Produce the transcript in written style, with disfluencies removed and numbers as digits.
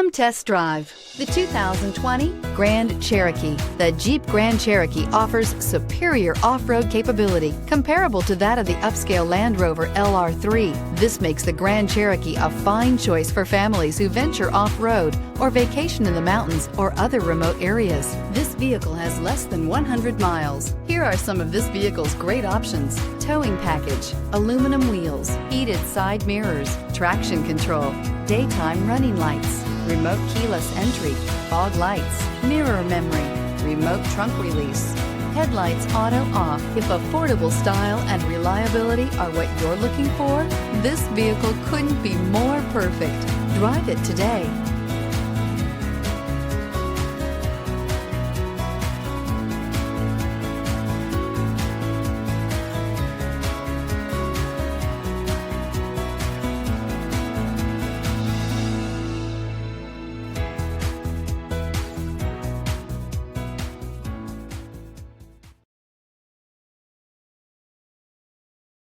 Come test drive the 2020 Grand Cherokee. The Jeep Grand Cherokee offers superior off-road capability comparable to that of the upscale Land Rover LR3. This makes the Grand Cherokee a fine choice for families who venture off-road or vacation in the mountains or other remote areas. This vehicle has less than 100 miles. Here are some of this vehicle's great options: towing package, aluminum wheels, heated side mirrors, traction control, daytime running lights, remote keyless entry, fog lights, mirror memory, remote trunk release, headlights auto off. If affordable style and reliability are what you're looking for, this vehicle couldn't be more perfect. Drive it today.